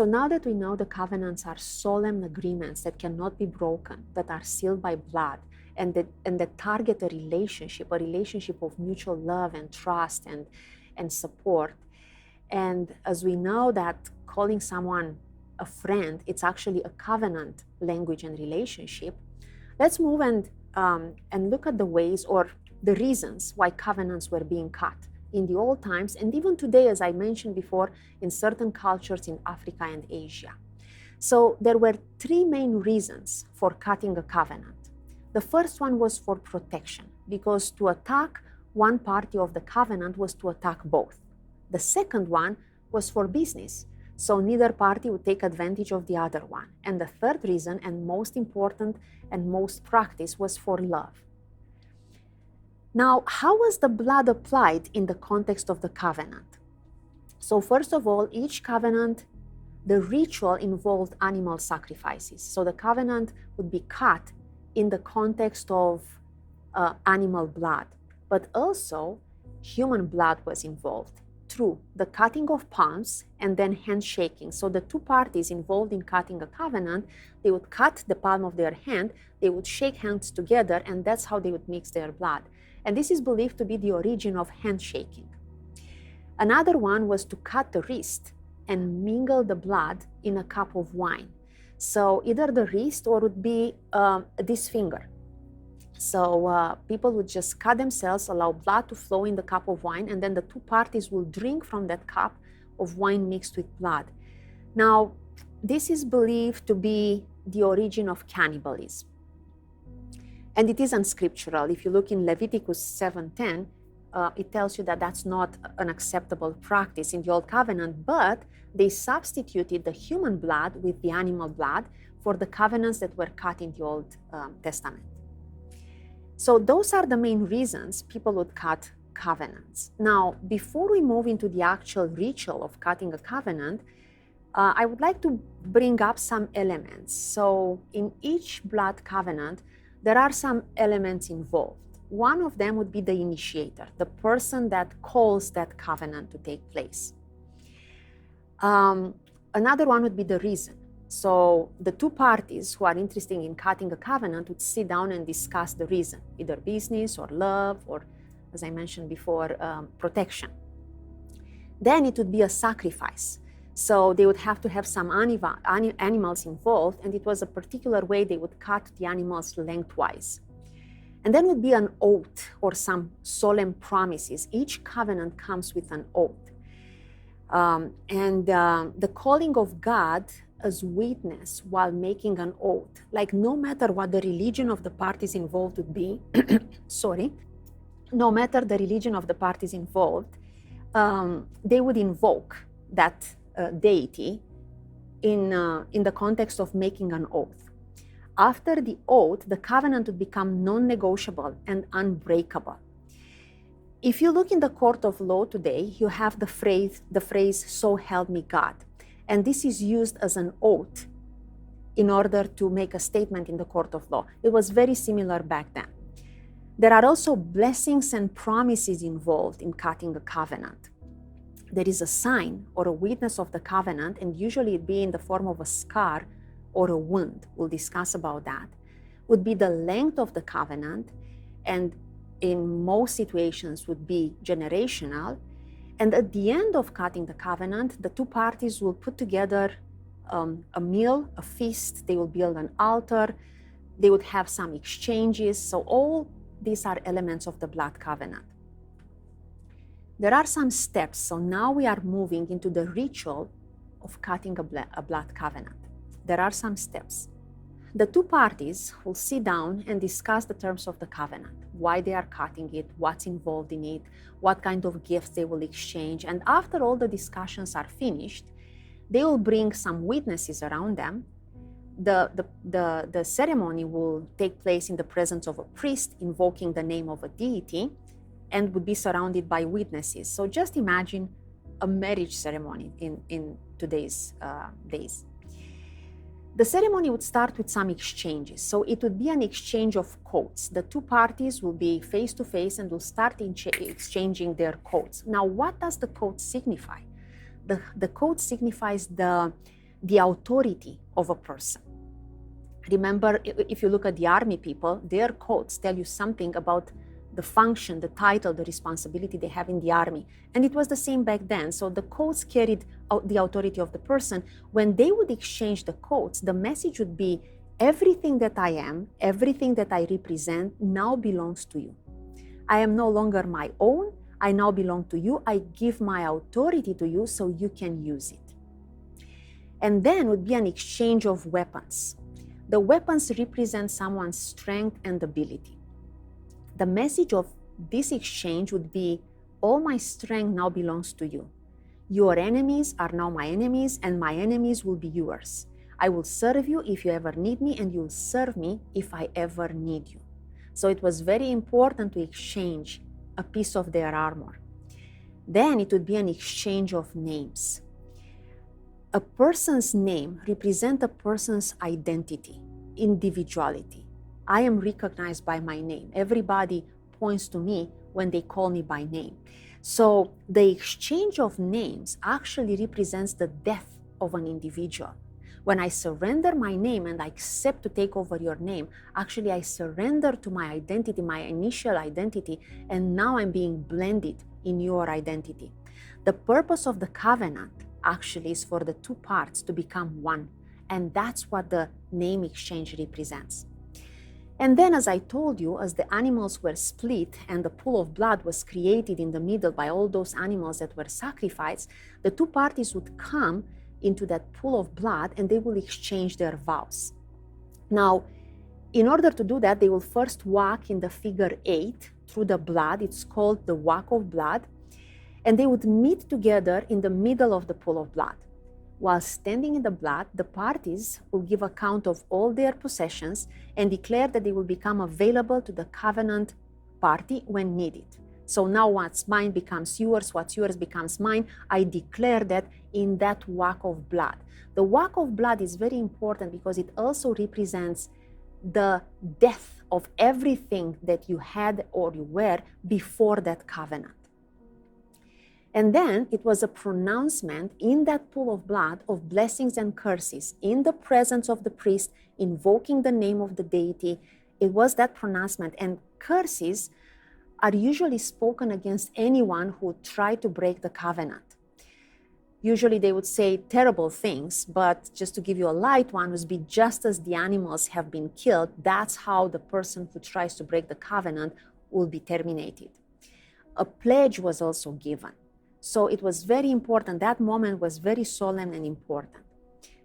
So now that we know the covenants are solemn agreements that cannot be broken, that are sealed by blood, and that target a relationship of mutual love and trust and support. And as we know that calling someone a friend, it's actually a covenant language and relationship, let's move and look at the ways or the reasons why covenants were being cut in the old times, and even today, as I mentioned before, in certain cultures in Africa and Asia. So there were three main reasons for cutting a covenant. The first one was for protection, because to attack one party of the covenant was to attack both. The second one was for business, so neither party would take advantage of the other one. And the third reason, and most important and most practiced, was for love. Now, how was the blood applied in the context of the covenant? So first of all, each covenant, the ritual involved animal sacrifices. So the covenant would be cut in the context of animal blood, but also human blood was involved through the cutting of palms and then handshaking. So the two parties involved in cutting a covenant, they would cut the palm of their hand, they would shake hands together, and that's how they would mix their blood. And this is believed to be the origin of handshaking. Another one was to cut the wrist and mingle the blood in a cup of wine. So either the wrist or would be this finger. So people would just cut themselves, allow blood to flow in the cup of wine, and then the two parties will drink from that cup of wine mixed with blood. Now, this is believed to be the origin of cannibalism. And it is unscriptural. If you look in Leviticus 7:10, it tells you that that's not an acceptable practice in the Old Covenant, but they substituted the human blood with the animal blood for the covenants that were cut in the Old Testament. So those are the main reasons people would cut covenants. Now, before we move into the actual ritual of cutting a covenant, I would like to bring up some elements. So in each blood covenant, there are some elements involved. One of them would be the initiator, the person that calls that covenant to take place. Another one would be the reason. So the two parties who are interested in cutting a covenant would sit down and discuss the reason, either business or love or, as I mentioned before, protection. Then it would be a sacrifice. So they would have to have some animals involved, and it was a particular way they would cut the animals lengthwise. And then would be an oath or some solemn promises. Each covenant comes with an oath. The calling of God as witness while making an oath, like no matter what the religion of the parties involved would be, no matter the religion of the parties involved, they would invoke that deity in the context of making an oath. After the oath, the covenant would become non-negotiable and unbreakable. If you look in the court of law today, you have the phrase, "So help me God." And this is used as an oath in order to make a statement in the court of law. It was very similar back then. There are also blessings and promises involved in cutting a covenant. There is a sign or a witness of the covenant, and usually it be in the form of a scar or a wound. We'll discuss about that. Would be the length of the covenant, and in most situations would be generational. And at the end of cutting the covenant, the two parties will put together a meal, a feast. They will build an altar. They would have some exchanges. So all these are elements of the blood covenant. There are some steps. So now we are moving into the ritual of cutting a blood covenant. There are some steps. The two parties will sit down and discuss the terms of the covenant, why they are cutting it, what's involved in it, what kind of gifts they will exchange. And after all the discussions are finished, they will bring some witnesses around them. The ceremony will take place in the presence of a priest invoking the name of a deity and would be surrounded by witnesses. So just imagine a marriage ceremony in today's days. The ceremony would start with some exchanges. So it would be an exchange of coats. The two parties will be face to face and will start exchanging their coats. Now, what does the coat signify? The coat signifies the the authority of a person. Remember, if you look at the army people, their coats tell you something about the function, the title, the responsibility they have in the army. And it was the same back then. So the coats carried out the authority of the person. When they would exchange the coats, the message would be, everything that I am, everything that I represent now belongs to you. I am no longer my own. I now belong to you. I give my authority to you so you can use it. And then would be an exchange of weapons. The weapons represent someone's strength and ability. The message of this exchange would be, all my strength now belongs to you. Your enemies are now my enemies, and my enemies will be yours. I will serve you if you ever need me, and you'll serve me if I ever need you. So it was very important to exchange a piece of their armor. Then it would be an exchange of names. A person's name represents a person's identity, individuality. I am recognized by my name. Everybody points to me when they call me by name. So the exchange of names actually represents the death of an individual. When I surrender my name and I accept to take over your name, actually I surrender to my identity, my initial identity, and now I'm being blended in your identity. The purpose of the covenant actually is for the two parts to become one, and that's what the name exchange represents. And then, as I told you, as the animals were split and the pool of blood was created in the middle by all those animals that were sacrificed, the two parties would come into that pool of blood and they will exchange their vows. Now, in order to do that, they will first walk in the figure 8 through the blood. It's called the walk of blood. And they would meet together in the middle of the pool of blood. While standing in the blood, the parties will give account of all their possessions and declare that they will become available to the covenant party when needed. So now what's mine becomes yours, what's yours becomes mine. I declare that in that walk of blood. The walk of blood is very important because it also represents the death of everything that you had or you were before that covenant. And then it was a pronouncement in that pool of blood of blessings and curses in the presence of the priest, invoking the name of the deity. It was that pronouncement. And curses are usually spoken against anyone who tried to break the covenant. Usually they would say terrible things, but just to give you a light one, would be just as the animals have been killed, that's how the person who tries to break the covenant will be terminated. A pledge was also given. So it was very important. That moment was very solemn and important.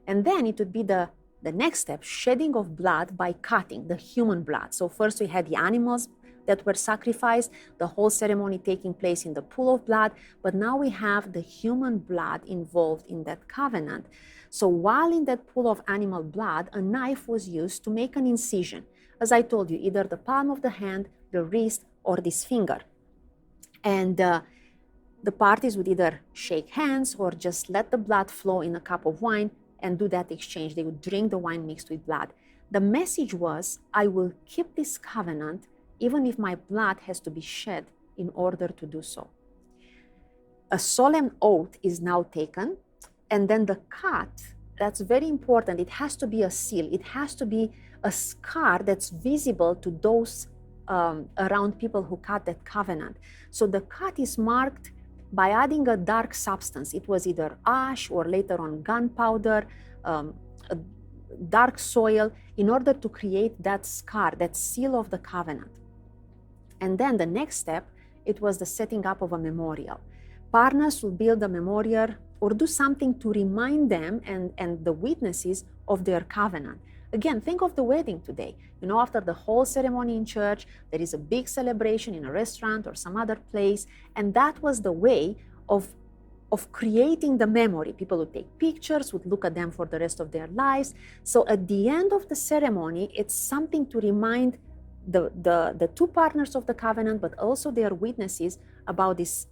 And then it would be the next step, shedding of blood by cutting, the human blood. So first we had the animals that were sacrificed, the whole ceremony taking place in the pool of blood, but now we have the human blood involved in that covenant. So while in that pool of animal blood, a knife was used to make an incision. As I told you, either the palm of the hand, the wrist, or this finger. And the parties would either shake hands or just let the blood flow in a cup of wine and do that exchange. They would drink the wine mixed with blood. The message was, I will keep this covenant even if my blood has to be shed in order to do so. A solemn oath is now taken, and then the cut, that's very important. It has to be a seal. It has to be a scar that's visible to those around people who cut that covenant. So the cut is marked by adding a dark substance. It was either ash or later on gunpowder, a dark soil, in order to create that scar, that seal of the covenant. And then the next step, it was the setting up of a memorial. Partners will build a memorial or do something to remind them and the witnesses of their covenant. Again, think of the wedding today. You know, after the whole ceremony in church, there is a big celebration in a restaurant or some other place. And that was the way of creating the memory. People would take pictures, would look at them for the rest of their lives. So at the end of the ceremony, it's something to remind the two partners of the covenant, but also their witnesses about this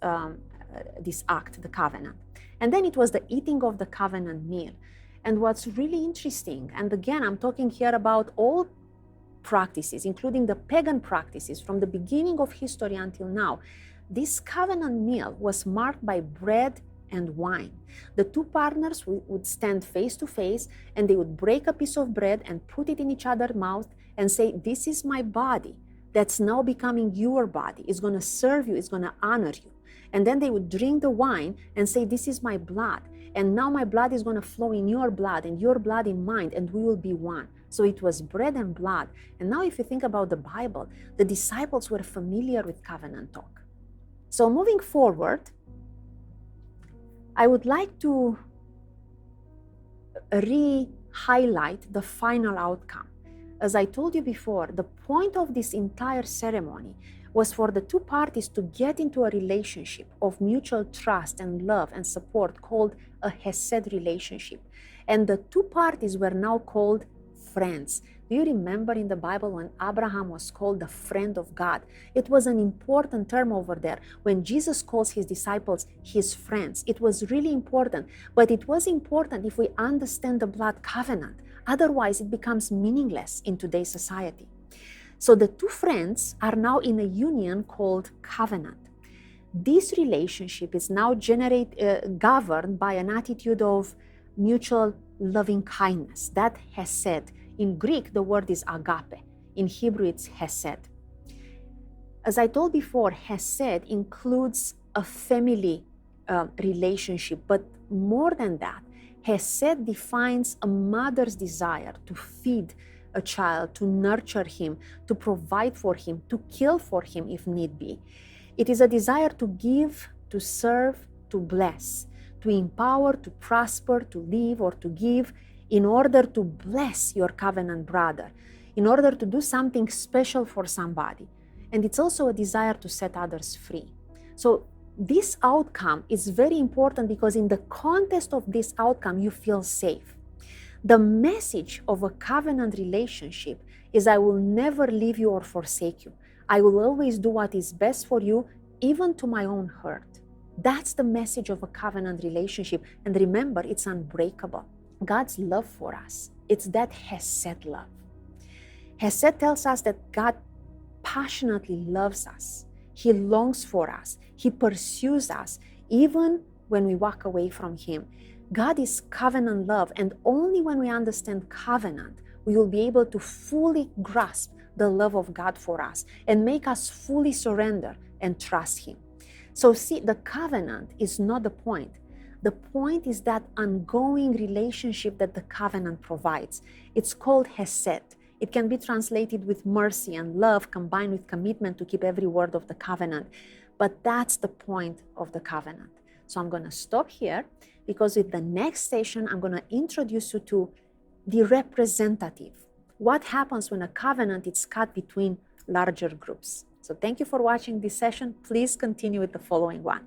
act, the covenant. And then it was the eating of the covenant meal. And what's really interesting, and again, I'm talking here about all practices, including the pagan practices from the beginning of history until now, this covenant meal was marked by bread and wine. The two partners would stand face to face, and they would break a piece of bread and put it in each other's mouth and say, this is my body that's now becoming your body. It's going to serve you. It's going to honor you. And then they would drink the wine and say, this is my blood. And now my blood is going to flow in your blood and your blood in mine, and we will be one. So it was bread and blood. And now if you think about the Bible, the disciples were familiar with covenant talk. So moving forward, I would like to re-highlight the final outcome. As I told you before, the point of this entire ceremony was for the two parties to get into a relationship of mutual trust and love and support called a Hesed relationship. And the two parties were now called friends. Do you remember in the Bible when Abraham was called the friend of God? It was an important term over there. When Jesus calls his disciples his friends, it was really important. But it was important if we understand the blood covenant. Otherwise, it becomes meaningless in today's society. So the two friends are now in a union called covenant. This relationship is now governed by an attitude of mutual loving kindness. That Hesed. In Greek, the word is agape. In Hebrew, it's Hesed. As I told before, Hesed includes a family relationship, but more than that, Hesed defines a mother's desire to feed a child, to nurture him, to provide for him, to kill for him if need be. It is a desire to give, to serve, to bless, to empower, to prosper, to live, or to give, in order to bless your covenant brother, in order to do something special for somebody. And it's also a desire to set others free. So this outcome is very important because in the context of this outcome, you feel safe. The message of a covenant relationship is, I will never leave you or forsake you. I will always do what is best for you, even to my own hurt. That's the message of a covenant relationship. And remember, it's unbreakable. God's love for us, it's that Hesed love. Hesed tells us that God passionately loves us. He longs for us. He pursues us, even when we walk away from Him. God is covenant love, and only when we understand covenant, we will be able to fully grasp the love of God for us and make us fully surrender and trust Him. So see, the covenant is not the point. The point is that ongoing relationship that the covenant provides. It's called Hesed. It can be translated with mercy and love combined with commitment to keep every word of the covenant. But that's the point of the covenant. So I'm going to stop here because with the next session, I'm going to introduce you to the representative. What happens when a covenant is cut between larger groups? So thank you for watching this session. Please continue with the following one.